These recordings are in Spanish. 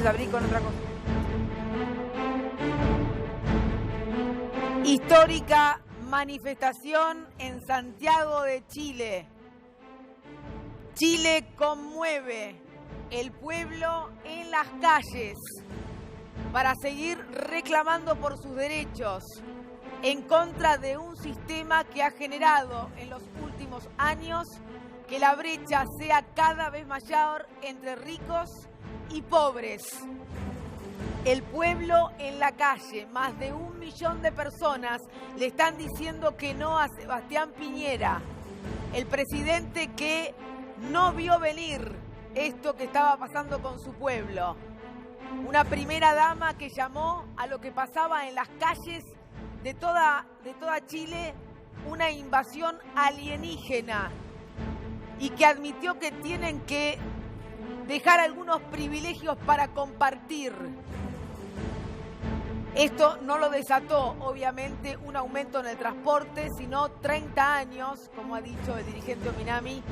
entonces abrí con otra cosa. Histórica manifestación en Santiago de Chile. Chile conmueve, el pueblo en las calles para seguir reclamando por sus derechos en contra de un sistema que ha generado en los últimos años que la brecha sea cada vez mayor entre ricos y pobres. El pueblo en la calle, más de 1 millón de personas le están diciendo que no a Sebastián Piñera, el presidente que no vio venir esto que estaba pasando con su pueblo. Una primera dama que llamó a lo que pasaba en las calles de toda Chile una invasión alienígena y que admitió que tienen que dejar algunos privilegios para compartir. Esto no lo desató, obviamente, un aumento en el transporte, sino 30 años, como ha dicho el dirigente Ominami,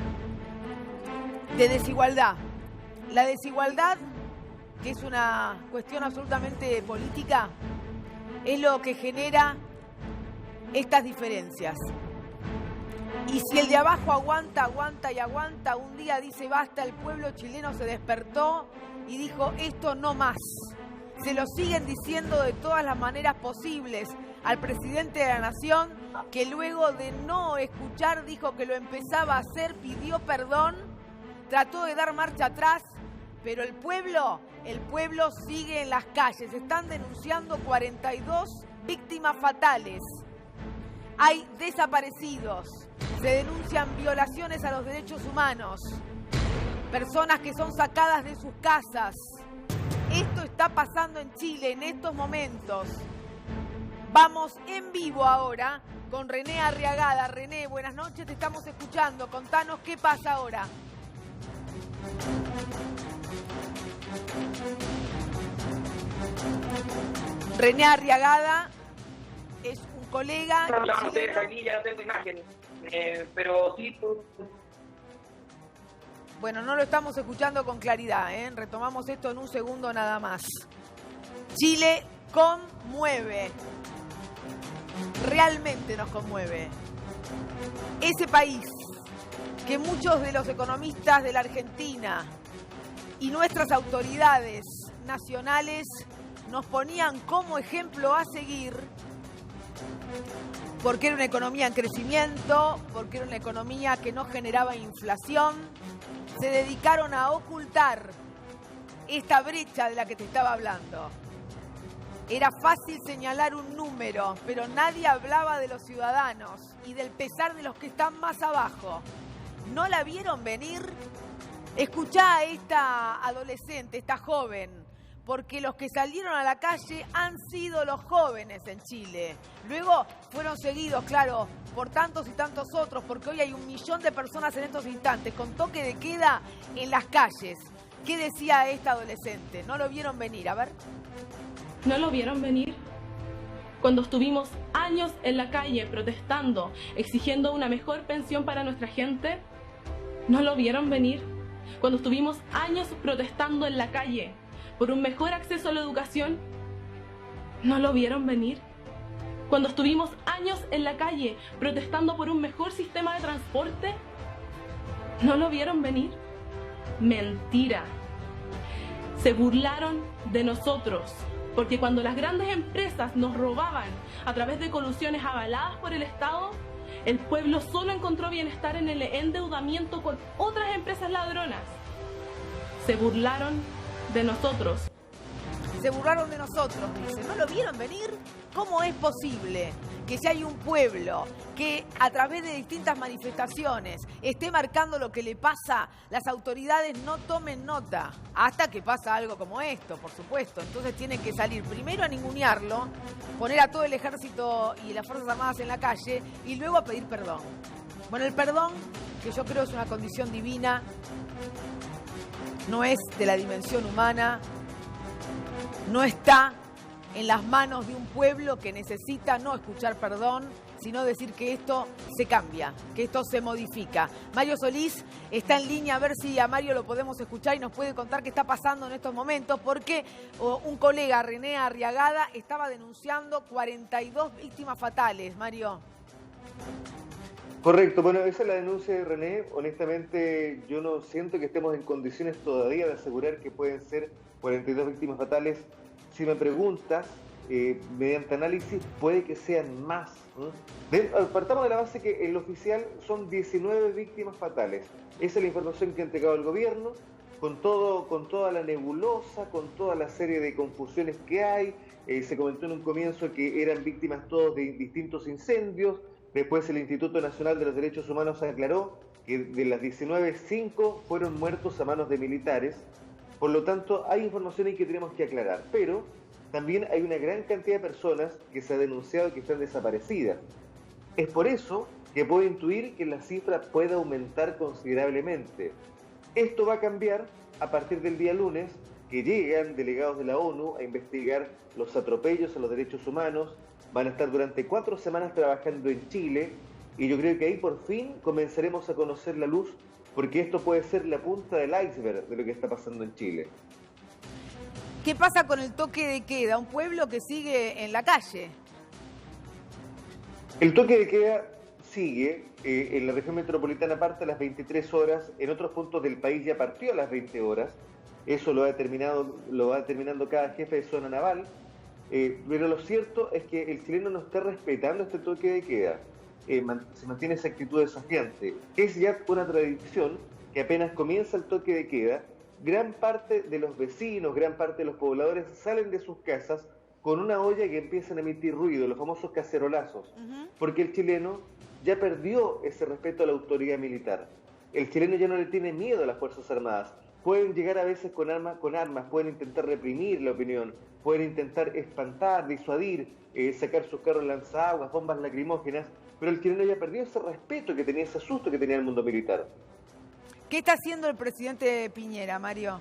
de desigualdad. La desigualdad, que es una cuestión absolutamente política, es lo que genera estas diferencias. Y si el de abajo aguanta, aguanta y aguanta, un día dice basta, el pueblo chileno se despertó y dijo esto no más. Se lo siguen diciendo de todas las maneras posibles al presidente de la Nación, que luego de no escuchar dijo que lo empezaba a hacer, pidió perdón, trató de dar marcha atrás, pero el pueblo sigue en las calles. Están denunciando 42 víctimas fatales. Hay desaparecidos, se denuncian violaciones a los derechos humanos, personas que son sacadas de sus casas. Esto está pasando en Chile en estos momentos. Vamos en vivo ahora con René Arriagada. René, buenas noches, te estamos escuchando. Contanos qué pasa ahora. René Arriagada es un colega. No, ustedes aquí ya no tengo imagen, pero sí. Bueno, no lo estamos escuchando con claridad, ¿eh? Retomamos esto en un segundo nada más. Chile conmueve. Realmente nos conmueve. Ese país que muchos de los economistas de la Argentina y nuestras autoridades nacionales nos ponían como ejemplo a seguir, porque era una economía en crecimiento, porque era una economía que no generaba inflación, se dedicaron a ocultar esta brecha de la que te estaba hablando. Era fácil señalar un número, pero nadie hablaba de los ciudadanos y del pesar de los que están más abajo. ¿No la vieron venir? Escuchá a esta adolescente, esta joven, porque los que salieron a la calle han sido los jóvenes en Chile. Luego fueron seguidos, claro, por tantos y tantos otros, porque hoy hay 1 millón de personas en estos instantes con toque de queda en las calles. ¿Qué decía esta adolescente? ¿No lo vieron venir? A ver. ¿No lo vieron venir? Cuando estuvimos años en la calle protestando, exigiendo una mejor pensión para nuestra gente, ¿no lo vieron venir? Cuando estuvimos años protestando en la calle por un mejor acceso a la educación, ¿no lo vieron venir? Cuando estuvimos años en la calle protestando por un mejor sistema de transporte, ¿no lo vieron venir? Mentira. Se burlaron de nosotros, porque cuando las grandes empresas nos robaban a través de colusiones avaladas por el Estado, el pueblo solo encontró bienestar en el endeudamiento con otras empresas ladronas. Se burlaron de nosotros. Se burlaron de nosotros, dice. ¿No lo vieron venir? ¿Cómo es posible que si hay un pueblo que a través de distintas manifestaciones esté marcando lo que le pasa, las autoridades no tomen nota? Hasta que pasa algo como esto, por supuesto. Entonces tienen que salir primero a ningunearlo, poner a todo el ejército y las Fuerzas Armadas en la calle y luego a pedir perdón. Bueno, el perdón, que yo creo es una condición divina, no es de la dimensión humana, no está en las manos de un pueblo que necesita no escuchar perdón, sino decir que esto se cambia, que esto se modifica. Mario Solís está en línea, a ver si a Mario lo podemos escuchar y nos puede contar qué está pasando en estos momentos, porque un colega, René Arriagada, estaba denunciando 42 víctimas fatales. Mario. Correcto, bueno, esa es la denuncia de René. Honestamente, yo no siento que estemos en condiciones todavía de asegurar que pueden ser 42 víctimas fatales. Si me preguntas, mediante análisis, puede que sean más. Partamos de la base que el oficial son 19 víctimas fatales. Esa es la información que ha entregado el gobierno, con toda la nebulosa, con toda la serie de confusiones que hay. Se comentó en un comienzo que eran víctimas todos de distintos incendios. Después el Instituto Nacional de los Derechos Humanos aclaró que de las 19, 5 fueron muertos a manos de militares. Por lo tanto, hay información ahí que tenemos que aclarar. Pero también hay una gran cantidad de personas que se ha denunciado que están desaparecidas. Es por eso que puedo intuir que la cifra puede aumentar considerablemente. Esto va a cambiar a partir del día lunes, que llegan delegados de la ONU a investigar los atropellos a los derechos humanos. Van a estar durante 4 semanas trabajando en Chile y yo creo que ahí por fin comenzaremos a conocer la luz, porque esto puede ser la punta del iceberg de lo que está pasando en Chile. ¿Qué pasa con el toque de queda? Un pueblo que sigue en la calle. El toque de queda sigue en la región metropolitana, parte a las 23 horas, en otros puntos del país ya partió a las 20 horas. Eso lo va determinando cada jefe de zona naval. Pero lo cierto es que el chileno no está respetando este toque de queda. Se mantiene esa actitud desafiante. Es ya una tradición que apenas comienza el toque de queda, gran parte de los vecinos, gran parte de los pobladores salen de sus casas con una olla que empiezan a emitir ruido, los famosos cacerolazos, porque el chileno ya perdió ese respeto a la autoridad militar. El chileno ya no le tiene miedo a las Fuerzas Armadas. Pueden llegar a veces con armas, pueden intentar reprimir la opinión, pueden intentar espantar, disuadir, sacar sus carros lanzaguas, bombas lacrimógenas, pero el chileno ya perdió ese respeto que tenía, ese susto que tenía el mundo militar. ¿Qué está haciendo el presidente Piñera, Mario?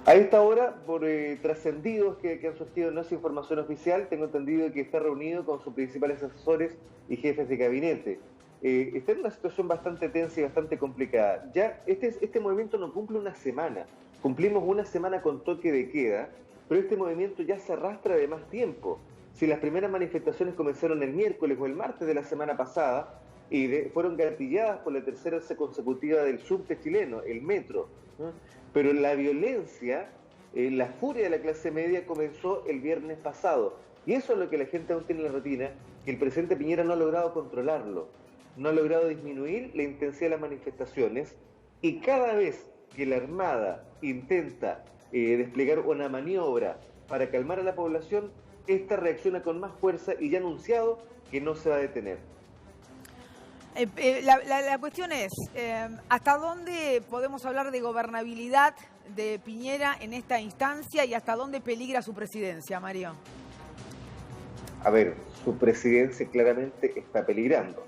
A esta hora, por trascendidos que han surgido, no es información oficial, tengo entendido que está reunido con sus principales asesores y jefes de gabinete. Está en una situación bastante tensa y bastante complicada. Ya este movimiento no cumple una semana. Cumplimos una semana con toque de queda, pero este movimiento ya se arrastra de más tiempo. Si las primeras manifestaciones comenzaron el miércoles o el martes de la semana pasada y fueron gatilladas por la tercera vez consecutiva del subte chileno, el metro, ¿no? Pero la violencia, la furia de la clase media comenzó el viernes pasado. Y eso es lo que la gente aún tiene en la retina, que el presidente Piñera no ha logrado controlarlo. No ha logrado disminuir la intensidad de las manifestaciones y cada vez que la Armada intenta desplegar una maniobra para calmar a la población, esta reacciona con más fuerza y ya ha anunciado que no se va a detener. La cuestión es, ¿hasta dónde podemos hablar de gobernabilidad de Piñera en esta instancia y hasta dónde peligra su presidencia, Mario? A ver, su presidencia claramente está peligrando.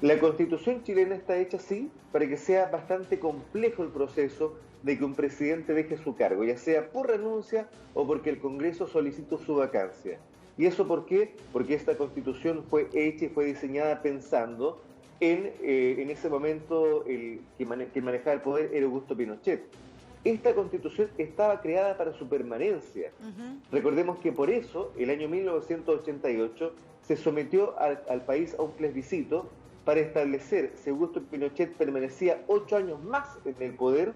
La Constitución chilena está hecha así para que sea bastante complejo el proceso de que un presidente deje su cargo, ya sea por renuncia o porque el Congreso solicitó su vacancia. ¿Y eso por qué? Porque esta Constitución fue hecha y fue diseñada pensando en ese momento quien manejaba el poder era Augusto Pinochet. Esta Constitución estaba creada para su permanencia. Recordemos que por eso, el año 1988, se sometió al país a un plebiscito para establecer si Augusto Pinochet permanecía 8 años más en el poder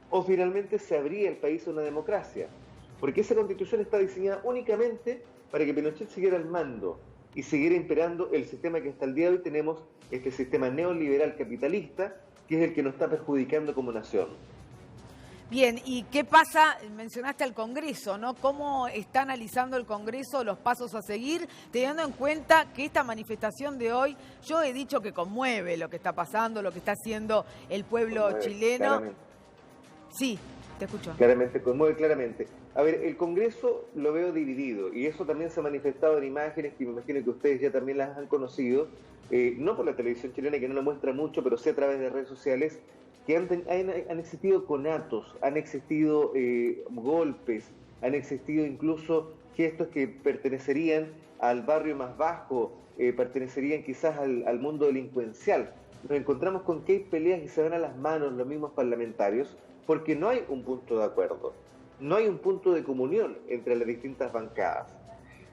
o finalmente se abría el país a una democracia. Porque esa Constitución está diseñada únicamente para que Pinochet siguiera al mando y siguiera imperando el sistema que hasta el día de hoy tenemos, este sistema neoliberal capitalista, que es el que nos está perjudicando como nación. Bien, ¿y qué pasa? Mencionaste al Congreso, ¿no? ¿Cómo está analizando el Congreso los pasos a seguir, teniendo en cuenta que esta manifestación de hoy, yo he dicho que conmueve lo que está pasando, lo que está haciendo el pueblo chileno? Claramente. Sí, te escucho. Conmueve claramente. A ver, el Congreso lo veo dividido y eso también se ha manifestado en imágenes que me imagino que ustedes ya también las han conocido, no por la televisión chilena que no lo muestra mucho, pero sí a través de redes sociales, que han existido conatos, han existido golpes, han existido incluso gestos que pertenecerían al barrio más bajo, pertenecerían quizás al mundo delincuencial. Nos encontramos con que hay peleas y se van a las manos los mismos parlamentarios porque no hay un punto de acuerdo, no hay un punto de comunión entre las distintas bancadas.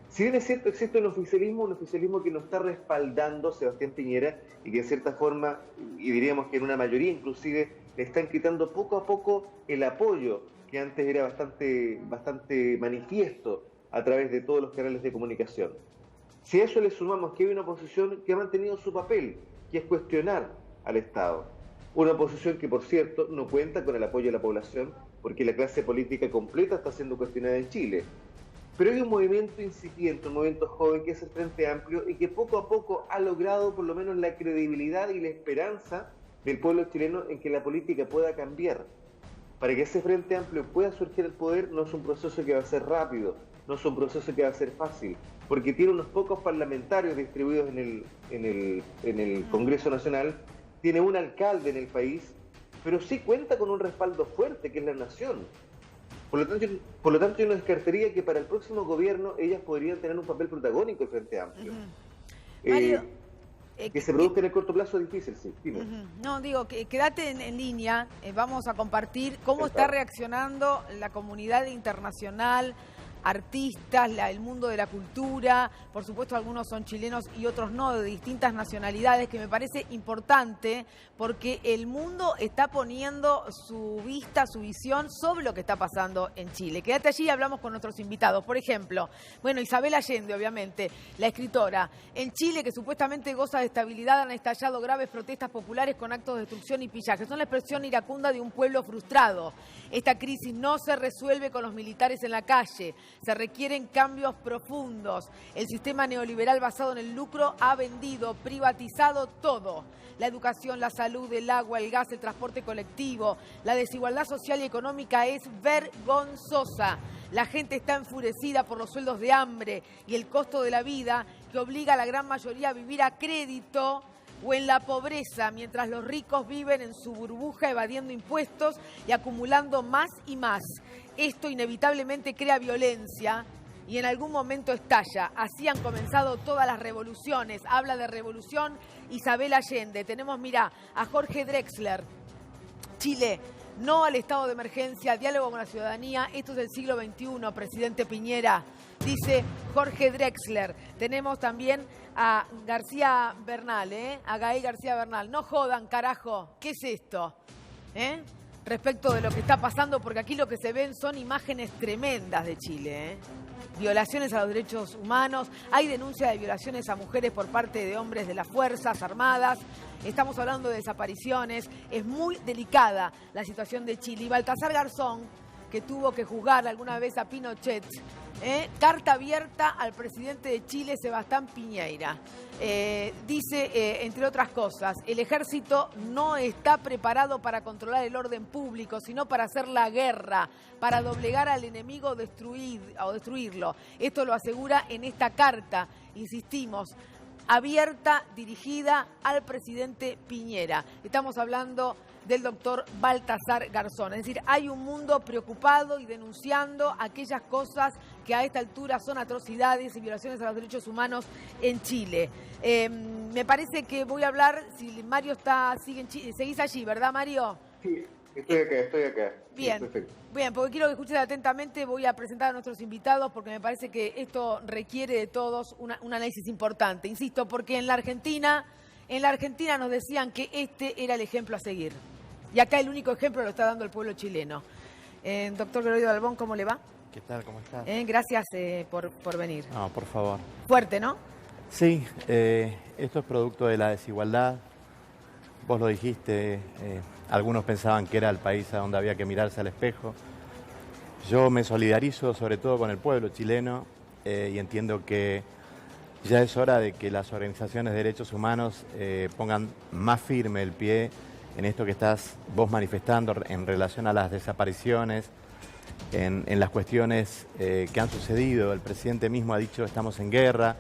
Si bien es cierto, existe un oficialismo que no está respaldando a Sebastián Piñera y que en cierta forma, y diríamos que en una mayoría inclusive, le están quitando poco a poco el apoyo que antes era bastante manifiesto a través de todos los canales de comunicación. Si a eso le sumamos que hay una oposición que ha mantenido su papel, que es cuestionar al Estado. Una oposición que, por cierto, no cuenta con el apoyo de la población porque la clase política completa está siendo cuestionada en Chile. Pero hay un movimiento incipiente, un movimiento joven que es el Frente Amplio y que poco a poco ha logrado por lo menos la credibilidad y la esperanza del pueblo chileno en que la política pueda cambiar. Para que ese Frente Amplio pueda surgir al poder no es un proceso que va a ser rápido, no es un proceso que va a ser fácil, porque tiene unos pocos parlamentarios distribuidos en el Congreso Nacional, tiene un alcalde en el país, pero sí cuenta con un respaldo fuerte, que es la nación. Por lo tanto, yo no descartaría que para el próximo gobierno ellas podrían tener un papel protagónico el Frente Amplio. Mario, que se produzca en el corto plazo es difícil, sí. No, digo, quédate en línea, vamos a compartir cómo está reaccionando la comunidad internacional, artistas, el mundo de la cultura, por supuesto algunos son chilenos y otros no, de distintas nacionalidades, que me parece importante porque el mundo está poniendo su vista, su visión sobre lo que está pasando en Chile. Quédate allí y hablamos con nuestros invitados. Por ejemplo, Isabel Allende, obviamente, la escritora. En Chile, que supuestamente goza de estabilidad, han estallado graves protestas populares con actos de destrucción y pillaje. Son la expresión iracunda de un pueblo frustrado. Esta crisis no se resuelve con los militares en la calle. Se requieren cambios profundos. El sistema neoliberal basado en el lucro ha vendido, privatizado todo. La educación, la salud, el agua, el gas, el transporte colectivo. La desigualdad social y económica es vergonzosa. La gente está enfurecida por los sueldos de hambre y el costo de la vida que obliga a la gran mayoría a vivir a crédito o en la pobreza, mientras los ricos viven en su burbuja evadiendo impuestos y acumulando más y más. Esto inevitablemente crea violencia y en algún momento estalla. Así han comenzado todas las revoluciones. Habla de revolución Isabel Allende. Tenemos, a Jorge Drexler. Chile, no al estado de emergencia, diálogo con la ciudadanía. Esto es del siglo XXI, presidente Piñera. Dice Jorge Drexler. Tenemos también a García Bernal, a Gael García Bernal. No jodan, carajo. ¿Qué es esto? Respecto de lo que está pasando, porque aquí lo que se ven son imágenes tremendas de Chile, Violaciones a los derechos humanos, hay denuncia de violaciones a mujeres por parte de hombres de las Fuerzas Armadas, estamos hablando de desapariciones, es muy delicada la situación de Chile. Y Baltasar Garzón, que tuvo que juzgar alguna vez a Pinochet, carta abierta al presidente de Chile, Sebastián Piñera. Dice, entre otras cosas, el ejército no está preparado para controlar el orden público, sino para hacer la guerra, para doblegar al enemigo o destruirlo. Esto lo asegura en esta carta, insistimos, abierta, dirigida al presidente Piñera. Estamos hablando del doctor Baltasar Garzón. Es decir, hay un mundo preocupado y denunciando aquellas cosas que a esta altura son atrocidades y violaciones a los derechos humanos en Chile. Me parece que voy a hablar, si Mario seguís allí, ¿verdad, Mario? Sí, estoy acá. Bien, Perfecto. Bien, porque quiero que escuchen atentamente, voy a presentar a nuestros invitados porque me parece que esto requiere de todos un análisis importante. Insisto, porque en la Argentina nos decían que este era el ejemplo a seguir. Y acá el único ejemplo lo está dando el pueblo chileno. Doctor Gregorio Dalbón, ¿cómo le va? ¿Qué tal? ¿Cómo estás? Gracias por venir. No, por favor. Fuerte, ¿no? Sí, esto es producto de la desigualdad. Vos lo dijiste, algunos pensaban que era el país a donde había que mirarse al espejo. Yo me solidarizo sobre todo con el pueblo chileno y entiendo que ya es hora de que las organizaciones de derechos humanos pongan más firme el pie en esto que estás vos manifestando en relación a las desapariciones, en las cuestiones que han sucedido. El presidente mismo ha dicho estamos en guerra.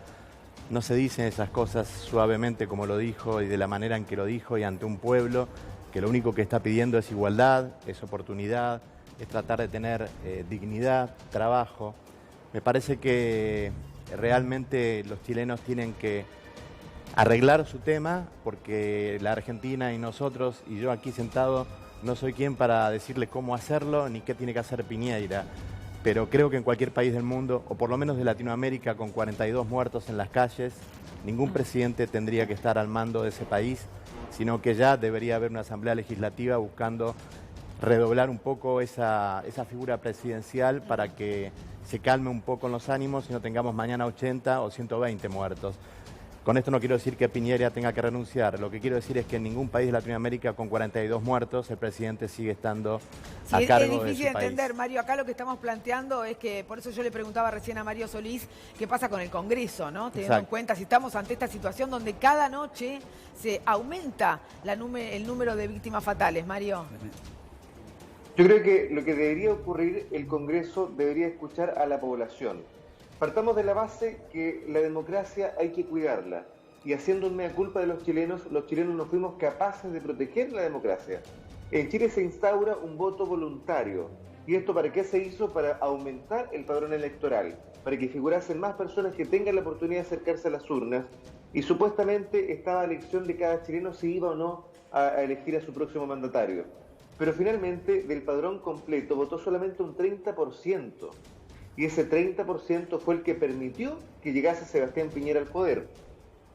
No se dicen esas cosas suavemente como lo dijo y de la manera en que lo dijo y ante un pueblo que lo único que está pidiendo es igualdad, es oportunidad, es tratar de tener dignidad, trabajo. Me parece que realmente los chilenos tienen que arreglar su tema, porque la Argentina y nosotros, y yo aquí sentado, no soy quien para decirle cómo hacerlo ni qué tiene que hacer Piñera. Pero creo que en cualquier país del mundo, o por lo menos de Latinoamérica, con 42 muertos en las calles, ningún presidente tendría que estar al mando de ese país, sino que ya debería haber una asamblea legislativa buscando redoblar un poco esa figura presidencial para que se calme un poco los ánimos y no tengamos mañana 80 o 120 muertos. Con esto no quiero decir que Piñera tenga que renunciar, lo que quiero decir es que en ningún país de Latinoamérica con 42 muertos el presidente sigue estando a cargo de su país. Es difícil de entender, Mario. Acá lo que estamos planteando es que, por eso yo le preguntaba recién a Mario Solís, qué pasa con el Congreso, ¿no? Teniendo en cuenta si estamos ante esta situación donde cada noche se aumenta el número de víctimas fatales, Mario. Yo creo que lo que debería ocurrir, el Congreso debería escuchar a la población. Partamos de la base que la democracia hay que cuidarla, y haciendo un mea culpa de los chilenos no fuimos capaces de proteger la democracia. En Chile se instaura un voto voluntario. ¿Y esto para qué se hizo? Para aumentar el padrón electoral, para que figurasen más personas que tengan la oportunidad de acercarse a las urnas, y supuestamente estaba a elección de cada chileno si iba o no a elegir a su próximo mandatario. Pero finalmente del padrón completo votó solamente un 30%. Y ese 30% fue el que permitió que llegase Sebastián Piñera al poder.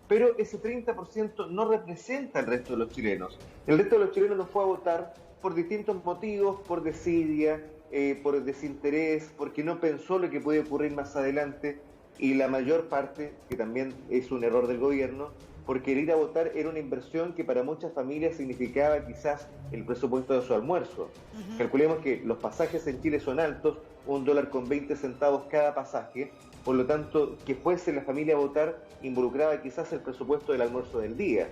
Pero ese 30% no representa al resto de los chilenos. El resto de los chilenos no fue a votar por distintos motivos, por desidia, por desinterés, porque no pensó lo que puede ocurrir más adelante, y la mayor parte, que también es un error del gobierno, porque el ir a votar era una inversión que para muchas familias significaba quizás el presupuesto de su almuerzo. Calculemos que los pasajes en Chile son altos, $1.20 cada pasaje, por lo tanto, que fuese la familia a votar involucraba quizás el presupuesto del almuerzo del día.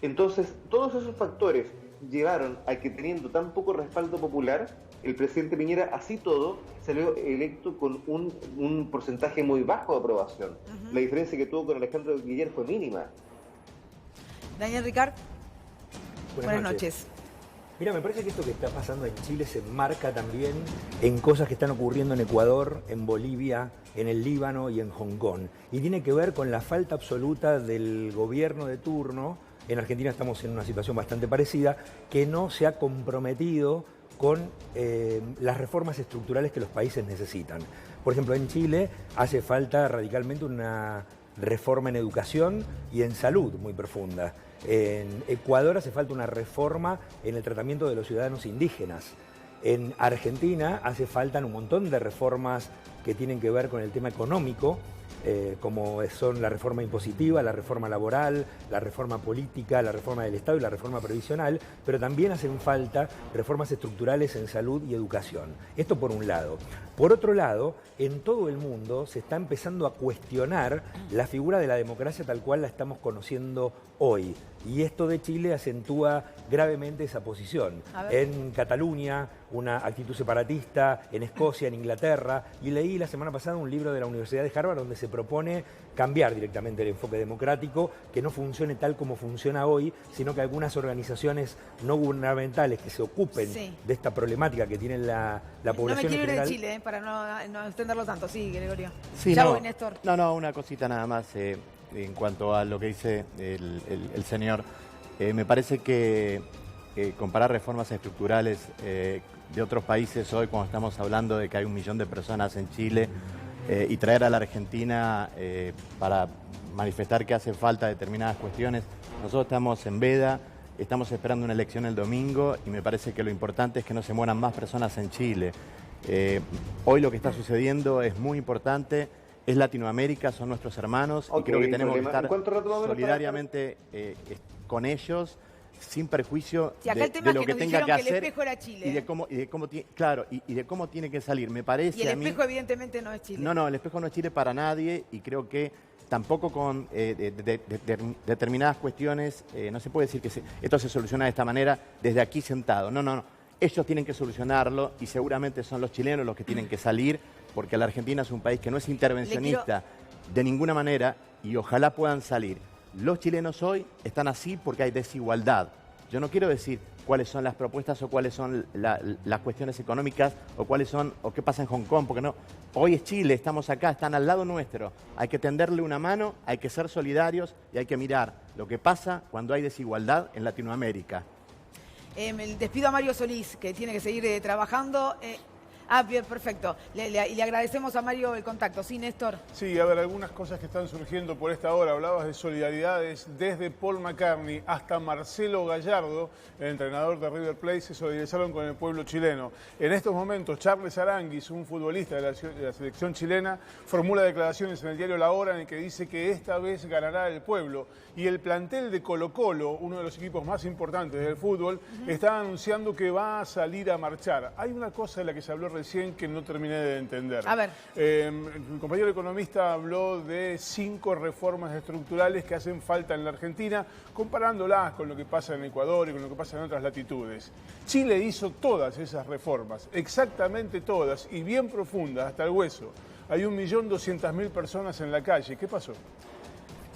Entonces, todos esos factores llevaron a que, teniendo tan poco respaldo popular, el presidente Piñera, así todo, salió electo con un porcentaje muy bajo de aprobación. La diferencia que tuvo con Alejandro Guillermo fue mínima. Daniel Ricard, buenas noches. Mira, me parece que esto que está pasando en Chile se enmarca también en cosas que están ocurriendo en Ecuador, en Bolivia, en el Líbano y en Hong Kong. Y tiene que ver con la falta absoluta del gobierno de turno. En Argentina estamos en una situación bastante parecida, que no se ha comprometido con las reformas estructurales que los países necesitan. Por ejemplo, en Chile hace falta radicalmente una reforma en educación y en salud muy profunda. En Ecuador hace falta una reforma en el tratamiento de los ciudadanos indígenas. En Argentina hace falta un montón de reformas que tienen que ver con el tema económico, como son la reforma impositiva, la reforma laboral, la reforma política, la reforma del Estado y la reforma previsional, pero también hacen falta reformas estructurales en salud y educación. Esto por un lado. Por otro lado, en todo el mundo se está empezando a cuestionar la figura de la democracia tal cual la estamos conociendo hoy. Y esto de Chile acentúa gravemente esa posición. En Cataluña, una actitud separatista, en Escocia, en Inglaterra, y leí la semana pasada un libro de la Universidad de Harvard donde se propone cambiar directamente el enfoque democrático, que no funcione tal como funciona hoy, sino que algunas organizaciones no gubernamentales que se ocupen de esta problemática que tiene la población no me quiero en general. ir de Chile, para no extenderlo tanto. Sí, Gregorio. Sí, Chau, Néstor. No, una cosita nada más en cuanto a lo que dice el señor. Me parece que comparar reformas estructurales de otros países hoy, cuando estamos hablando de que hay 1 millón de personas en Chile, y traer a la Argentina para manifestar que hace falta determinadas cuestiones. Nosotros estamos en veda, estamos esperando una elección el domingo y me parece que lo importante es que no se mueran más personas en Chile. Hoy lo que está sucediendo es muy importante, es Latinoamérica, son nuestros hermanos y creo que tenemos que estar solidariamente con ellos, sin perjuicio de lo que tenga que hacer, el espejo era Chile, y de cómo tiene que salir. Me parece y el espejo evidentemente no es Chile. No, el espejo no es Chile para nadie, y creo que tampoco con determinadas cuestiones no se puede decir que esto se soluciona de esta manera desde aquí sentado. No. Ellos tienen que solucionarlo y seguramente son los chilenos los que tienen que salir, porque la Argentina es un país que no es intervencionista de ninguna manera y ojalá puedan salir. Los chilenos hoy están así porque hay desigualdad. Yo no quiero decir, cuáles son las propuestas o cuáles son las cuestiones económicas o qué pasa en Hong Kong, porque no. Hoy es Chile, estamos acá, están al lado nuestro. Hay que tenderle una mano, hay que ser solidarios y hay que mirar lo que pasa cuando hay desigualdad en Latinoamérica. Despido a Mario Solís, que tiene que seguir trabajando. Bien, perfecto. Y le agradecemos a Mario el contacto. Sí, Néstor. Sí, a ver, algunas cosas que están surgiendo por esta hora. Hablabas de solidaridades desde Paul McCartney hasta Marcelo Gallardo, el entrenador de River Plate, se solidarizaron con el pueblo chileno. En estos momentos, Charles Aranguis, un futbolista de la selección chilena, formula declaraciones en el diario La Hora en el que dice que esta vez ganará el pueblo. Y el plantel de Colo-Colo, uno de los equipos más importantes del fútbol, está anunciando que va a salir a marchar. Hay una cosa de la que se habló recién que no terminé de entender. A ver. Mi compañero economista habló de 5 reformas estructurales que hacen falta en la Argentina, comparándolas con lo que pasa en Ecuador y con lo que pasa en otras latitudes. Chile hizo todas esas reformas, exactamente todas, y bien profundas, hasta el hueso. Hay 1.200.000 personas en la calle. ¿Qué pasó?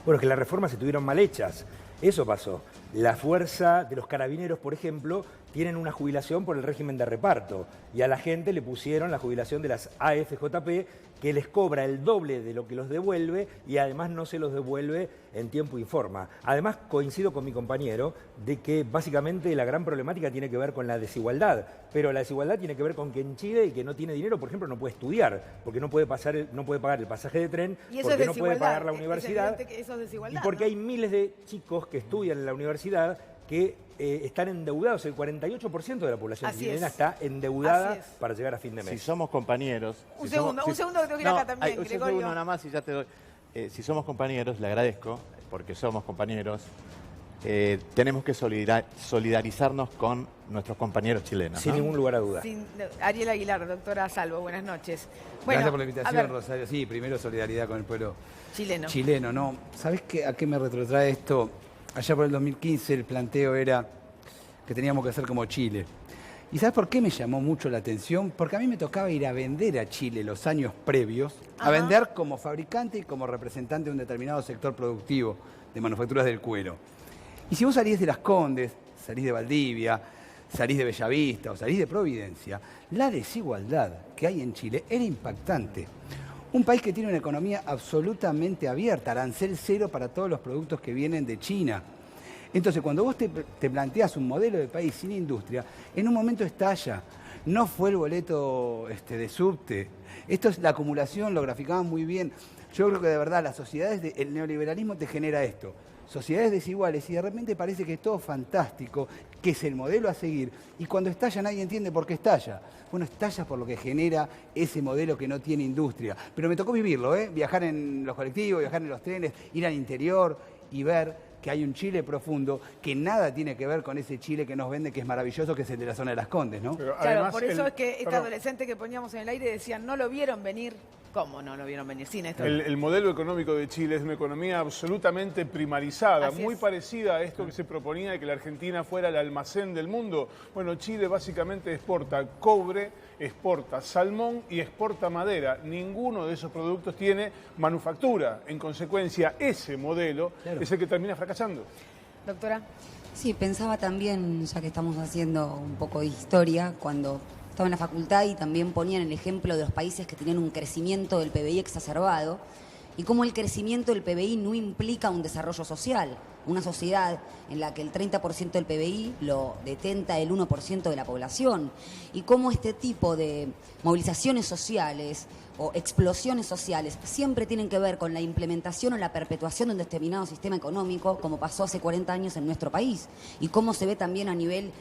Bueno, que las reformas estuvieron mal hechas. Eso pasó. La fuerza de los carabineros, por ejemplo, tienen una jubilación por el régimen de reparto. Y a la gente le pusieron la jubilación de las AFJP, que les cobra el doble de lo que los devuelve y además no se los devuelve en tiempo y forma. Además, coincido con mi compañero de que básicamente la gran problemática tiene que ver con la desigualdad. Pero la desigualdad tiene que ver con que en Chile, el que no tiene dinero, por ejemplo, no puede estudiar, porque no puede pagar el pasaje de tren, porque no puede pagar la universidad. Que eso es desigualdad, y porque ¿no? hay miles de chicos que estudian en la universidad que están endeudados. El 48% de la población chilena está endeudada para llegar a fin de mes. Si somos compañeros... Un segundo que tengo que ir acá también, un Gregorio. segundo nada más y ya te doy. Si somos compañeros, le agradezco, porque somos compañeros, tenemos que solidarizarnos con nuestros compañeros chilenos. Sin ningún lugar a dudas. Ariel Aguilar, doctora Salvo, buenas noches. Bueno, gracias por la invitación, Rosario. Sí, primero solidaridad con el pueblo chileno, ¿no? ¿Sabés a qué me retrotrae esto? Allá por el 2015 el planteo era que teníamos que hacer como Chile. ¿Y sabes por qué me llamó mucho la atención? Porque a mí me tocaba ir a vender a Chile los años previos, a vender como fabricante y como representante de un determinado sector productivo de manufacturas del cuero. Y si vos salís de Las Condes, salís de Valdivia, salís de Bellavista o salís de Providencia, la desigualdad que hay en Chile era impactante. Un país que tiene una economía absolutamente abierta, arancel cero para todos los productos que vienen de China. Entonces, cuando vos te planteás un modelo de país sin industria, en un momento estalla. No fue el boleto de subte. Esto es la acumulación, lo graficaban muy bien. Yo creo que de verdad las sociedades, el neoliberalismo te genera esto. Sociedades desiguales y de repente parece que es todo fantástico, que es el modelo a seguir. Y cuando estalla nadie entiende por qué estalla. Bueno, estalla por lo que genera ese modelo que no tiene industria. Pero me tocó vivirlo, viajar en los colectivos, viajar en los trenes, ir al interior y ver que hay un Chile profundo que nada tiene que ver con ese Chile que nos vende, que es maravilloso, que es el de la zona de Las Condes, ¿no? Pero claro, además, por eso es que este adolescente que poníamos en el aire decían, no lo vieron venir. ¿Cómo no lo vieron venir? Sí, Néstor. El modelo económico de Chile es una economía absolutamente primarizada, muy parecida a esto que se proponía de que la Argentina fuera el almacén del mundo. Bueno, Chile básicamente exporta cobre, exporta salmón y exporta madera. Ninguno de esos productos tiene manufactura. En consecuencia, ese modelo es el que termina fracasando. Doctora. Sí, pensaba también, ya que estamos haciendo un poco de historia, cuando estaba en la facultad y también ponían el ejemplo de los países que tenían un crecimiento del PBI exacerbado y cómo el crecimiento del PBI no implica un desarrollo social. Una sociedad en la que el 30% del PBI lo detenta el 1% de la población y cómo este tipo de movilizaciones sociales o explosiones sociales siempre tienen que ver con la implementación o la perpetuación de un determinado sistema económico, como pasó hace 40 años en nuestro país, y cómo se ve también a nivel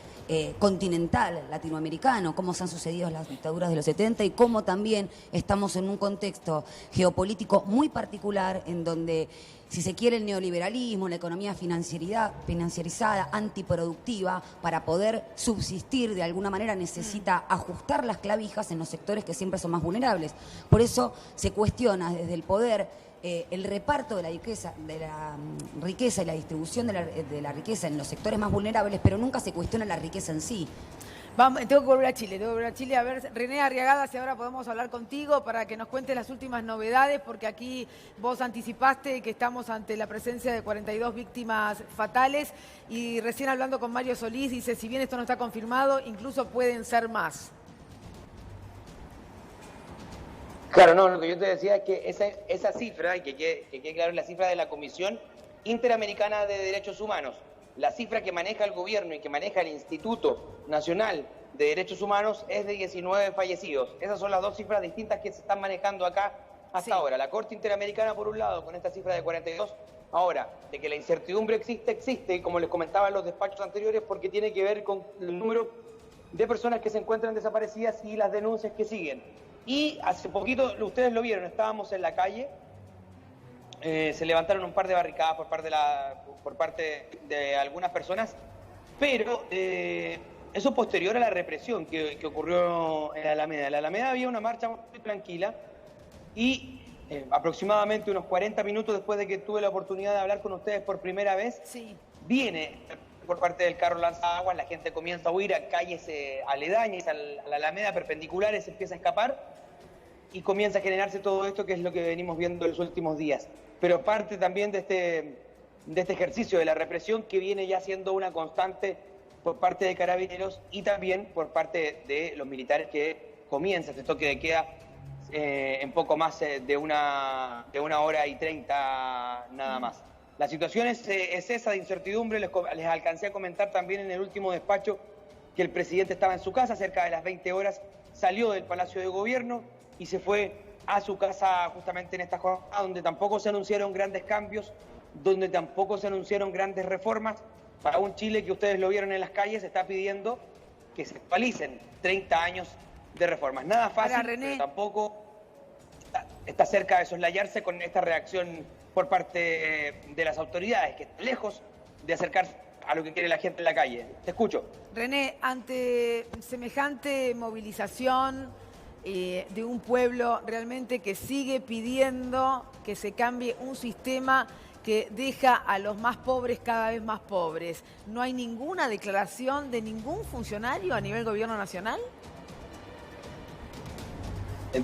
continental, latinoamericano, cómo se han sucedido las dictaduras de los 70 y cómo también estamos en un contexto geopolítico muy particular en donde, si se quiere, el neoliberalismo, la economía financiarizada, antiproductiva, para poder subsistir de alguna manera necesita ajustar las clavijas en los sectores que siempre son más vulnerables. Por eso se cuestiona desde el poder el reparto de la riqueza y la distribución de la riqueza en los sectores más vulnerables, pero nunca se cuestiona la riqueza en sí. Vamos, tengo que volver a Chile, A ver, René Arriagada, si ahora podemos hablar contigo para que nos cuentes las últimas novedades, porque aquí vos anticipaste que estamos ante la presencia de 42 víctimas fatales y recién hablando con Mario Solís dice, si bien esto no está confirmado, incluso pueden ser más. Claro, no, lo que yo te decía es que esa cifra, y que quede claro, es la cifra de la Comisión Interamericana de Derechos Humanos. La cifra que maneja el gobierno y que maneja el Instituto Nacional de Derechos Humanos es de 19 fallecidos. Esas son las dos cifras distintas que se están manejando acá hasta ahora. La Corte Interamericana, por un lado, con esta cifra de 42. Ahora, de que la incertidumbre existe, como les comentaba en los despachos anteriores, porque tiene que ver con el número de personas que se encuentran desaparecidas y las denuncias que siguen. Y hace poquito, ustedes lo vieron, estábamos en la calle. Se levantaron un par de barricadas por parte de algunas personas, pero eso posterior a la represión que ocurrió en la Alameda. En la Alameda había una marcha muy tranquila y aproximadamente unos 40 minutos después de que tuve la oportunidad de hablar con ustedes por primera vez, viene por parte del carro lanzaguas, la gente comienza a huir a calles aledañas, a la Alameda perpendiculares, se empieza a escapar y comienza a generarse todo esto que es lo que venimos viendo en los últimos días. Pero parte también de este ejercicio de la represión que viene ya siendo una constante por parte de Carabineros y también por parte de los militares que comienza este toque de queda en poco más de una hora y 30 nada más. La situación es esa de incertidumbre. Les alcancé a comentar también en el último despacho que el presidente estaba en su casa cerca de las 20 horas, salió del Palacio de Gobierno y se fue a su casa justamente en esta jornada donde tampoco se anunciaron grandes cambios, donde tampoco se anunciaron grandes reformas. Para un Chile que ustedes lo vieron en las calles, está pidiendo que se actualicen 30 años de reformas. Nada fácil, pero tampoco está cerca de soslayarse con esta reacción por parte de las autoridades, que está lejos de acercarse a lo que quiere la gente en la calle. Te escucho. René, ante semejante movilización de un pueblo realmente que sigue pidiendo que se cambie un sistema que deja a los más pobres cada vez más pobres, ¿no hay ninguna declaración de ningún funcionario a nivel gobierno nacional?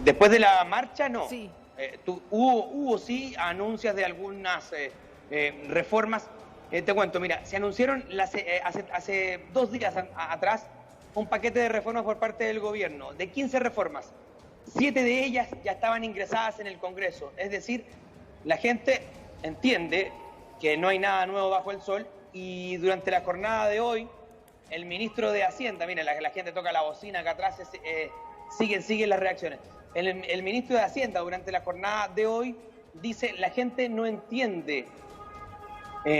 Después de la marcha, no. Sí. Hubo sí anuncios de algunas reformas. Te cuento, mira, se anunciaron hace 2 días atrás un paquete de reformas por parte del gobierno, de 15 reformas. 7 de ellas ya estaban ingresadas en el Congreso. Es decir, la gente entiende que no hay nada nuevo bajo el sol y durante la jornada de hoy, el ministro de Hacienda, miren, la gente toca la bocina acá atrás, siguen las reacciones. El ministro de Hacienda durante la jornada de hoy dice, la gente no entiende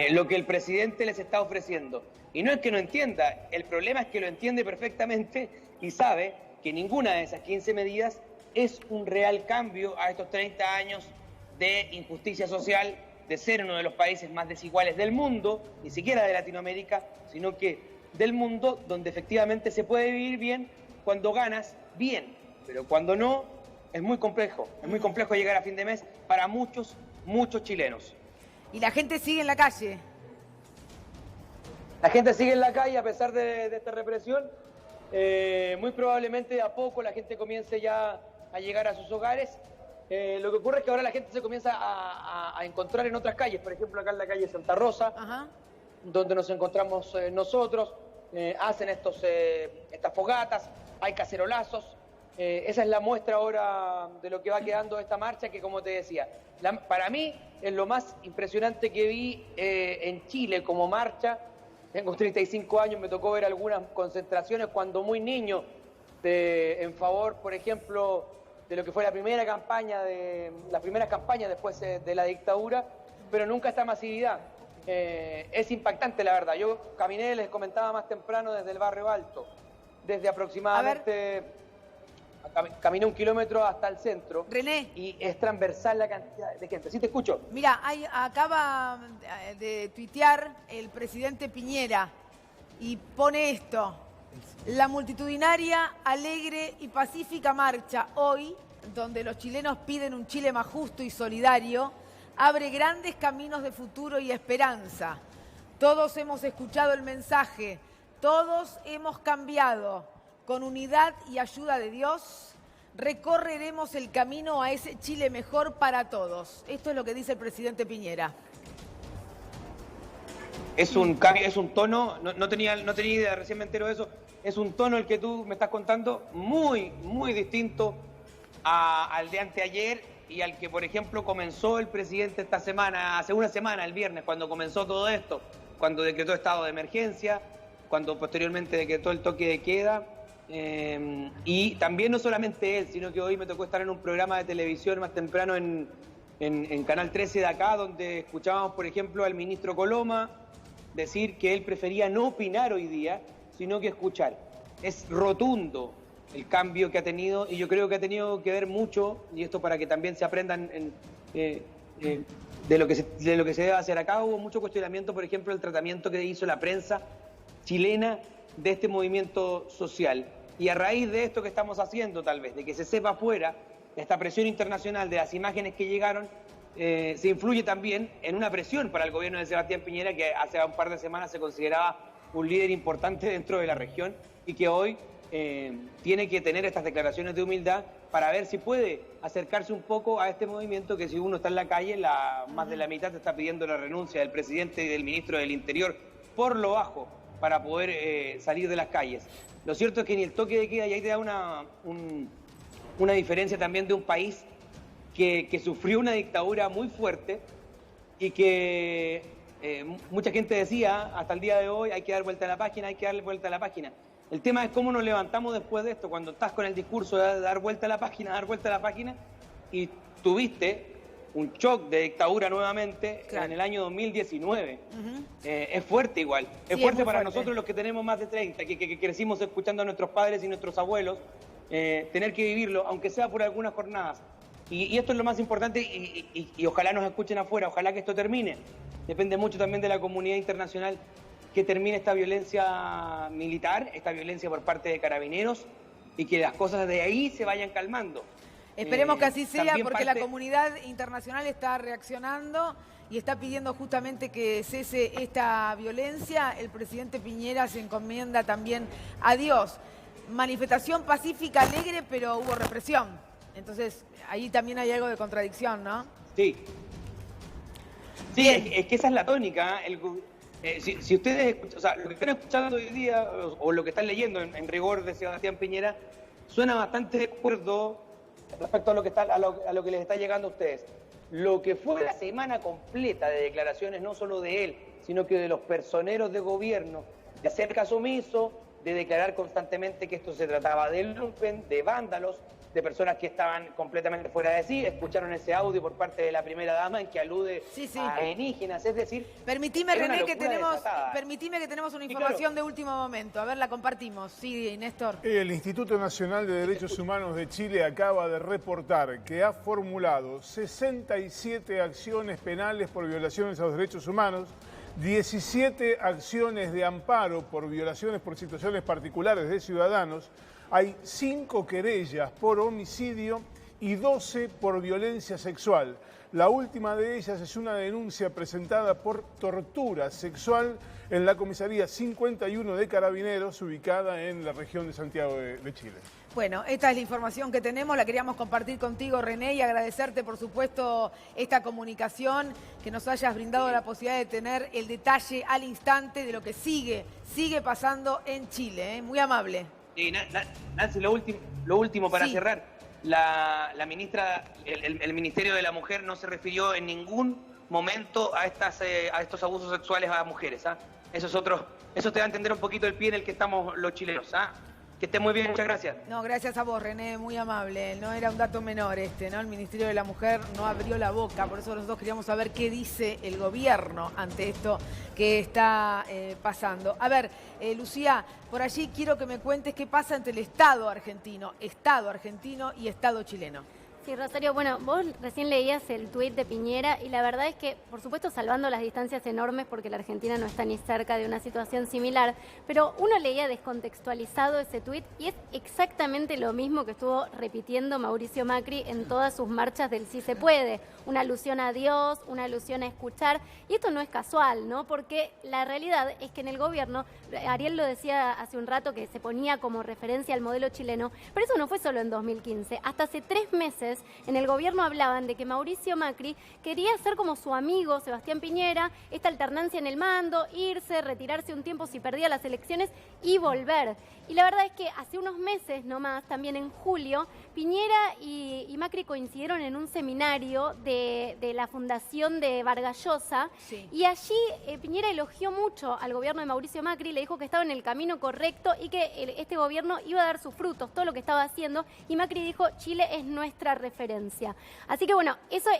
lo que el presidente les está ofreciendo. Y no es que no entienda, el problema es que lo entiende perfectamente y sabe que ninguna de esas 15 medidas es un real cambio a estos 30 años de injusticia social, de ser uno de los países más desiguales del mundo, ni siquiera de Latinoamérica, sino que del mundo, donde efectivamente se puede vivir bien cuando ganas bien, pero cuando no, es muy complejo llegar a fin de mes para muchos chilenos. Y la gente sigue en la calle. La gente sigue en la calle a pesar de esta represión. Muy probablemente de a poco la gente comience ya a llegar a sus hogares. Lo que ocurre es que ahora la gente se comienza a encontrar en otras calles. Por ejemplo, acá en la calle Santa Rosa, donde nos encontramos nosotros. Hacen estas fogatas, hay cacerolazos. Esa es la muestra ahora de lo que va quedando de esta marcha, que como te decía, para mí es lo más impresionante que vi en Chile como marcha. Tengo 35 años, me tocó ver algunas concentraciones cuando muy niño en favor, por ejemplo, de lo que fue la primera campaña, las primeras campañas después de la dictadura, pero nunca esta masividad. Es impactante, la verdad. Yo caminé, les comentaba más temprano, desde el Barrio Alto, desde aproximadamente... Caminé 1 kilómetro hasta el centro. René. Y es transversal la cantidad de gente. ¿Sí te escucho? Mira, acaba de tuitear el presidente Piñera y pone esto. La multitudinaria, alegre y pacífica marcha hoy, donde los chilenos piden un Chile más justo y solidario, abre grandes caminos de futuro y esperanza. Todos hemos escuchado el mensaje, todos hemos cambiado. con unidad y ayuda de Dios, recorreremos el camino a ese Chile mejor para todos. Esto es lo que dice el presidente Piñera. Es un cambio, es un tono, no tenía idea, recién me entero de eso, es un tono el que tú me estás contando muy, muy distinto al de anteayer y al que, por ejemplo, comenzó el presidente esta semana, hace una semana, el viernes, cuando comenzó todo esto, cuando decretó estado de emergencia, cuando posteriormente decretó el toque de queda. Y también no solamente él, sino que hoy me tocó estar en un programa de televisión más temprano en Canal 13 de acá, donde escuchábamos, por ejemplo, al ministro Coloma decir que él prefería no opinar hoy día, sino que escuchar. Es rotundo el cambio que ha tenido, y yo creo que ha tenido que ver mucho, y esto para que también se aprendan de lo que se debe hacer acá. Hubo mucho cuestionamiento, por ejemplo, el tratamiento que hizo la prensa chilena de este movimiento social. Y a raíz de esto que estamos haciendo, tal vez, de que se sepa afuera, esta presión internacional de las imágenes que llegaron, se influye también en una presión para el gobierno de Sebastián Piñera, que hace un par de semanas se consideraba un líder importante dentro de la región y que hoy tiene que tener estas declaraciones de humildad para ver si puede acercarse un poco a este movimiento que, si uno está en la calle, más de la mitad está pidiendo la renuncia del presidente y del ministro del Interior por lo bajo para poder salir de las calles. Lo cierto es que ni el toque de queda, y ahí te da una diferencia también de un país que sufrió una dictadura muy fuerte y que mucha gente decía hasta el día de hoy hay que dar vuelta a la página, hay que darle vuelta a la página. El tema es cómo nos levantamos después de esto, cuando estás con el discurso de dar vuelta a la página, y tuviste un shock de dictadura nuevamente en el año 2019. Es fuerte igual, es fuerte para nosotros los que tenemos más de 30, que crecimos escuchando a nuestros padres y nuestros abuelos, tener que vivirlo, aunque sea por algunas jornadas. Y esto es lo más importante, y ojalá nos escuchen afuera, ojalá que esto termine. Depende mucho también de la comunidad internacional que termine esta violencia militar, esta violencia por parte de carabineros, y que las cosas de ahí se vayan calmando. Esperemos que así sea, porque la comunidad internacional está reaccionando y está pidiendo justamente que cese esta violencia. El presidente Piñera se encomienda también a Dios. Manifestación pacífica, alegre, pero hubo represión. Entonces, ahí también hay algo de contradicción, ¿no? Sí. Sí, es que esa es la tónica. Si ustedes, o sea, lo que están escuchando hoy día, o lo que están leyendo en rigor de Sebastián Piñera, suena bastante de acuerdo respecto a lo que les está llegando a ustedes. Lo que fue la semana completa de declaraciones, no solo de él, sino que de los personeros de gobierno, de hacer caso omiso, de declarar constantemente que esto se trataba de lumpen, de vándalos, de personas que estaban completamente fuera de sí. Escucharon ese audio por parte de la primera dama en que alude a alienígenas, es decir... Permitime, René, que tenemos una información de último momento. A ver, la compartimos. Sí, Néstor. El Instituto Nacional de Derechos Humanos de Chile acaba de reportar que ha formulado 67 acciones penales por violaciones a los derechos humanos, 17 acciones de amparo por violaciones por situaciones particulares de ciudadanos. Hay 5 querellas por homicidio y 12 por violencia sexual. La última de ellas es una denuncia presentada por tortura sexual en la comisaría 51 de Carabineros, ubicada en la región de Santiago de Chile. Bueno, esta es la información que tenemos, la queríamos compartir contigo, René, y agradecerte, por supuesto, esta comunicación, que nos hayas brindado la posibilidad de tener el detalle al instante de lo que sigue pasando en Chile, ¿eh? Muy amable. Nancy, lo último para cerrar. La ministra, el Ministerio de la Mujer no se refirió en ningún momento a estos abusos sexuales a mujeres. Eso te va a entender un poquito el pie en el que estamos los chilenos. Que esté muy bien, muchas gracias. No, gracias a vos, René, muy amable. No era un dato menor ¿no? El Ministerio de la Mujer no abrió la boca, por eso nosotros queríamos saber qué dice el gobierno ante esto que está pasando. A ver, Lucía, por allí quiero que me cuentes qué pasa entre el Estado argentino y Estado chileno. Sí, Rosario, bueno, vos recién leías el tuit de Piñera y la verdad es que, por supuesto, salvando las distancias enormes porque la Argentina no está ni cerca de una situación similar, pero uno leía descontextualizado ese tuit y es exactamente lo mismo que estuvo repitiendo Mauricio Macri en todas sus marchas del Sí se puede. Una alusión a Dios, una alusión a escuchar, y esto no es casual, ¿no? Porque la realidad es que en el gobierno, Ariel lo decía hace un rato que se ponía como referencia al modelo chileno, pero eso no fue solo en 2015, hasta hace 3 meses en el gobierno hablaban de que Mauricio Macri quería ser como su amigo Sebastián Piñera, esta alternancia en el mando, irse, retirarse un tiempo si perdía las elecciones y volver. Y la verdad es que hace unos meses nomás, también en julio, Piñera y Macri coincidieron en un seminario de la fundación de Vargas Llosa, sí. Y allí Piñera elogió mucho al gobierno de Mauricio Macri, le dijo que estaba en el camino correcto y que este gobierno iba a dar sus frutos, todo lo que estaba haciendo, y Macri dijo, Chile es nuestra referencia. Así que bueno, esa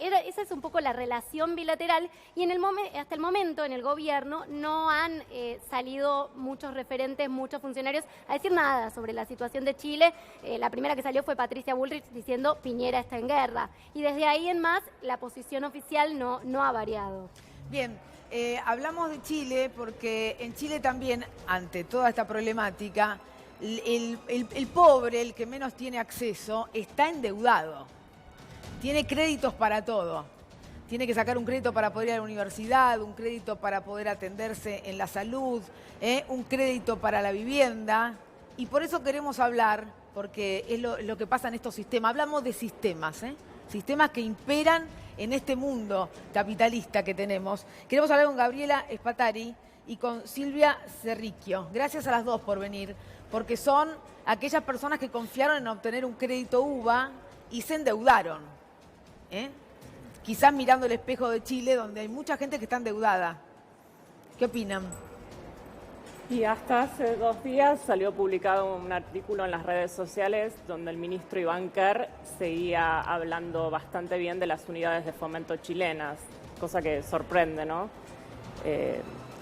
es un poco la relación bilateral, y hasta el momento en el gobierno no han salido muchos referentes, muchos funcionarios a decir nada sobre la situación de Chile. La primera que salió fue Patricia Bullrich diciendo Piñera está en guerra, y desde ahí en más la posición oficial no ha variado. Bien, hablamos de Chile porque en Chile también, ante toda esta problemática, el pobre, el que menos tiene acceso, está endeudado. Tiene créditos para todo. Tiene que sacar un crédito para poder ir a la universidad, un crédito para poder atenderse en la salud, un crédito para la vivienda. Y por eso queremos hablar, porque es lo que pasa en estos sistemas. Hablamos de sistemas, sistemas que imperan en este mundo capitalista que tenemos. Queremos hablar con Gabriela Spatari y con Silvia Cerricchio. Gracias a las dos por venir, porque son aquellas personas que confiaron en obtener un crédito UBA y se endeudaron. Quizás mirando el espejo de Chile, donde hay mucha gente que está endeudada. ¿Qué opinan? Y hasta hace 2 días salió publicado un artículo en las redes sociales donde el ministro Iván Kerr seguía hablando bastante bien de las unidades de fomento chilenas, cosa que sorprende, ¿no?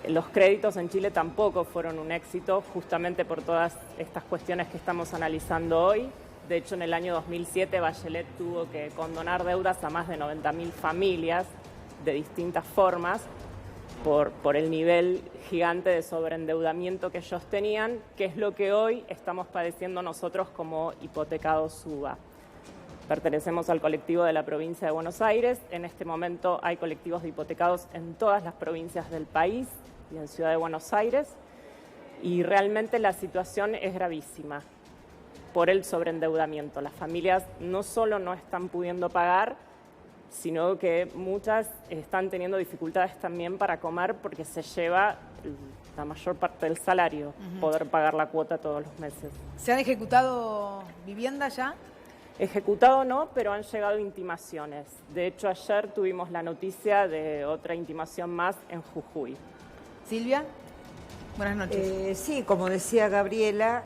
Los créditos en Chile tampoco fueron un éxito, justamente por todas estas cuestiones que estamos analizando hoy. De hecho, en el año 2007 Bachelet tuvo que condonar deudas a más de 90.000 familias de distintas formas por el nivel gigante de sobreendeudamiento que ellos tenían, que es lo que hoy estamos padeciendo nosotros como hipotecados UBA. Pertenecemos al colectivo de la provincia de Buenos Aires. En este momento hay colectivos de hipotecados en todas las provincias del país y en Ciudad de Buenos Aires, y realmente la situación es gravísima por el sobreendeudamiento. Las familias no solo no están pudiendo pagar, sino que muchas están teniendo dificultades también para comer porque se lleva la mayor parte del salario, poder pagar la cuota todos los meses. ¿Se han ejecutado viviendas ya? Ejecutado no, pero han llegado intimaciones. De hecho, ayer tuvimos la noticia de otra intimación más en Jujuy. Silvia, buenas noches. Sí, como decía Gabriela,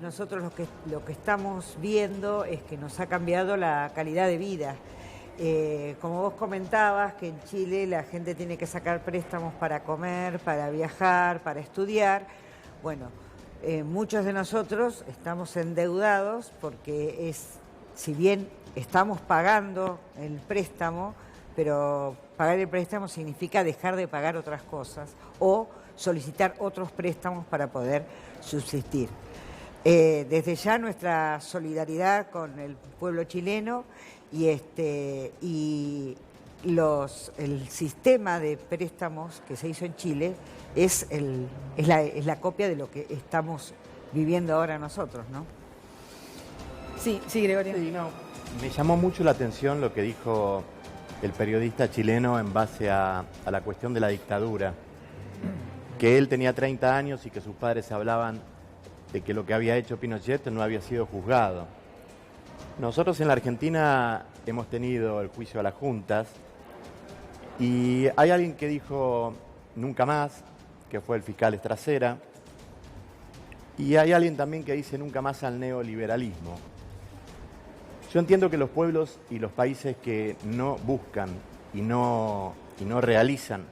nosotros lo que estamos viendo es que nos ha cambiado la calidad de vida. Como vos comentabas, que en Chile la gente tiene que sacar préstamos para comer, para viajar, para estudiar. Bueno, muchos de nosotros estamos endeudados porque si bien estamos pagando el préstamo, pero pagar el préstamo significa dejar de pagar otras cosas o solicitar otros préstamos para poder subsistir. Desde ya nuestra solidaridad con el pueblo chileno y el sistema de préstamos que se hizo en Chile es la copia de lo que estamos viviendo ahora nosotros, ¿no? Sí, Gregorio. Sí, no. Me llamó mucho la atención lo que dijo el periodista chileno en base a la cuestión de la dictadura, que él tenía 30 años y que sus padres hablaban de que lo que había hecho Pinochet no había sido juzgado. Nosotros en la Argentina hemos tenido el juicio a las juntas y hay alguien que dijo nunca más, que fue el fiscal Estracera, y hay alguien también que dice nunca más al neoliberalismo. Yo entiendo que los pueblos y los países que no buscan y no realizan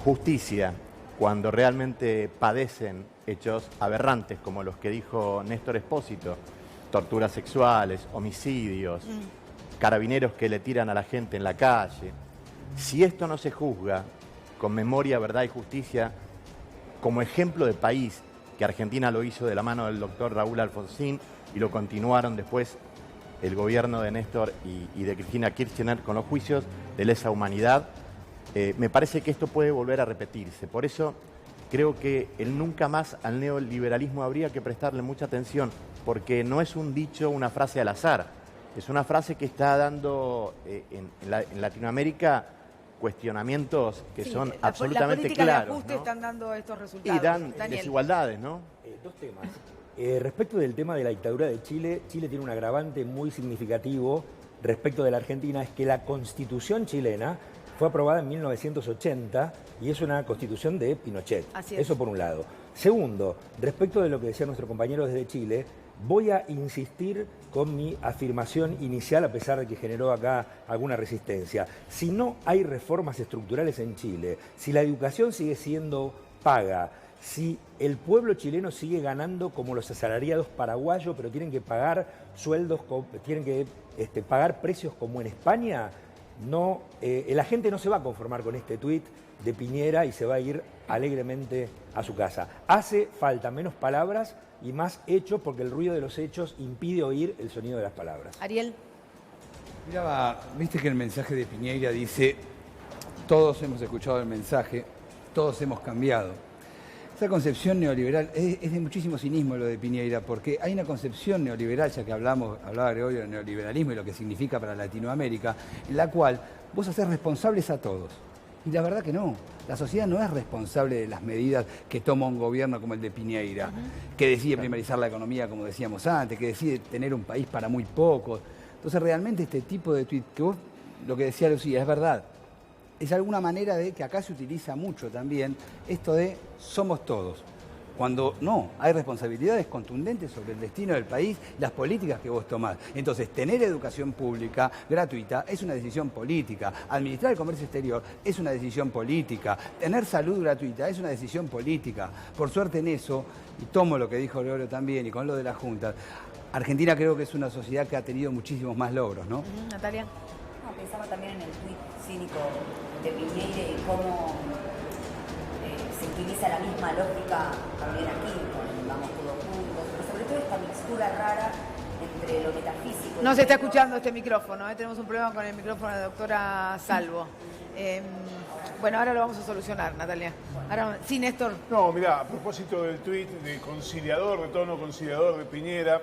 justicia cuando realmente padecen hechos aberrantes como los que dijo Néstor Expósito, torturas sexuales, homicidios, carabineros que le tiran a la gente en la calle. Si esto no se juzga con memoria, verdad y justicia, como ejemplo de país, que Argentina lo hizo de la mano del doctor Raúl Alfonsín y lo continuaron después el gobierno de Néstor y de Cristina Kirchner con los juicios de lesa humanidad, me parece que esto puede volver a repetirse. Por eso creo que el nunca más al neoliberalismo habría que prestarle mucha atención, porque no es un dicho, una frase al azar, es una frase que está dando en Latinoamérica cuestionamientos que son absolutamente claros. La política de ajuste, ¿no?, están dando estos resultados. Y dan Daniel. desigualdades, ¿no? Dos temas. Respecto del tema de la dictadura de Chile, Chile tiene un agravante muy significativo respecto de la Argentina, es que la Constitución chilena fue aprobada en 1980 y es una constitución de Pinochet. Así es. Eso por un lado. Segundo, respecto de lo que decía nuestro compañero desde Chile, voy a insistir con mi afirmación inicial, a pesar de que generó acá alguna resistencia. Si no hay reformas estructurales en Chile, si la educación sigue siendo paga, si el pueblo chileno sigue ganando como los asalariados paraguayos, pero tienen que pagar sueldos, tienen que pagar precios como en España, no, la gente no se va a conformar con este tuit de Piñera y se va a ir alegremente a su casa. Hace falta menos palabras y más hechos, porque el ruido de los hechos impide oír el sonido de las palabras. Ariel. Mirá, viste que el mensaje de Piñera dice, todos hemos escuchado el mensaje, todos hemos cambiado. Esa concepción neoliberal es de muchísimo cinismo lo de Piñera, porque hay una concepción neoliberal, ya que hablaba Gregorio del neoliberalismo y lo que significa para Latinoamérica, en la cual vos hacés responsables a todos. Y la verdad que no. La sociedad no es responsable de las medidas que toma un gobierno como el de Piñera, que decide primarizar la economía, como decíamos antes, que decide tener un país para muy pocos. Entonces, realmente este tipo de tuit, que vos, lo que decía Lucía, es verdad. Es alguna manera de que acá se utiliza mucho también esto de somos todos. Cuando no, hay responsabilidades contundentes sobre el destino del país, las políticas que vos tomás. Entonces, tener educación pública gratuita es una decisión política. Administrar el comercio exterior es una decisión política. Tener salud gratuita es una decisión política. Por suerte en eso, y tomo lo que dijo Gregorio también, y con lo de las juntas, Argentina creo que es una sociedad que ha tenido muchísimos más logros, ¿no? Natalia. No, pensaba también en el tuit cínico de Piñera y cómo se utiliza la misma lógica también aquí, con vamos todos juntos, pero sobre todo esta mixtura rara entre lo metafísico... No se está escuchando este micrófono, tenemos un problema con el micrófono de la doctora Salvo. Bueno, ahora lo vamos a solucionar, Natalia. Ahora, sí, Néstor. No, mirá, a propósito del tuit de conciliador, de tono conciliador de Piñera,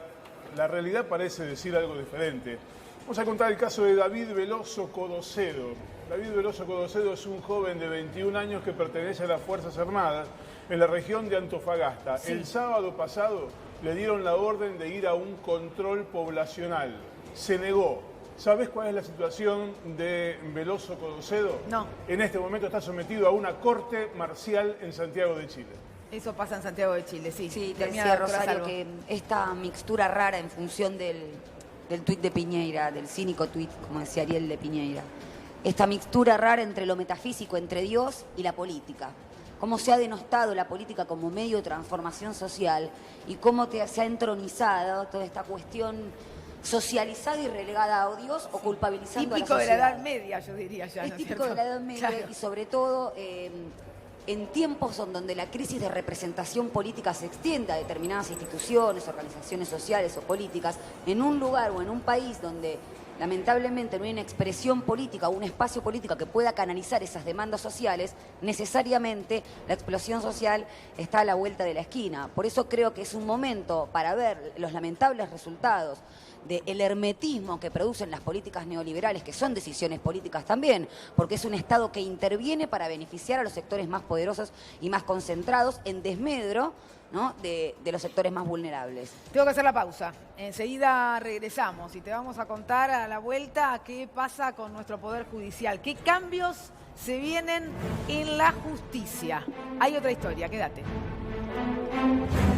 la realidad parece decir algo diferente. Vamos a contar el caso de David Veloso Codocedo. David Veloso Codocedo es un joven de 21 años que pertenece a las Fuerzas Armadas en la región de Antofagasta. Sí. El sábado pasado le dieron la orden de ir a un control poblacional. Se negó. ¿Sabes cuál es la situación de Veloso Codocedo? No. En este momento está sometido a una corte marcial en Santiago de Chile. Eso pasa en Santiago de Chile, sí. Sí, decía Rosario que esta mixtura rara en función del tuit de Piñera, del cínico tuit, como decía Ariel, de Piñera. Esta mixtura rara entre lo metafísico, entre Dios y la política. Cómo se ha denostado la política como medio de transformación social y cómo se ha entronizado toda esta cuestión socializada y relegada a Dios o culpabilizando a la sociedad. Típico de la Edad Media, yo diría ya. Es típico de la Edad Media, claro. Y sobre todo en tiempos donde la crisis de representación política se extiende a determinadas instituciones, organizaciones sociales o políticas, en un lugar o en un país donde lamentablemente no hay una expresión política o un espacio político que pueda canalizar esas demandas sociales, necesariamente la explosión social está a la vuelta de la esquina. Por eso creo que es un momento para ver los lamentables resultados del hermetismo que producen las políticas neoliberales, que son decisiones políticas también, porque es un Estado que interviene para beneficiar a los sectores más poderosos y más concentrados en desmedro, ¿no?, de los sectores más vulnerables. Tengo que hacer la pausa. Enseguida regresamos y te vamos a contar a la vuelta qué pasa con nuestro Poder Judicial, qué cambios se vienen en la justicia. Hay otra historia, quédate.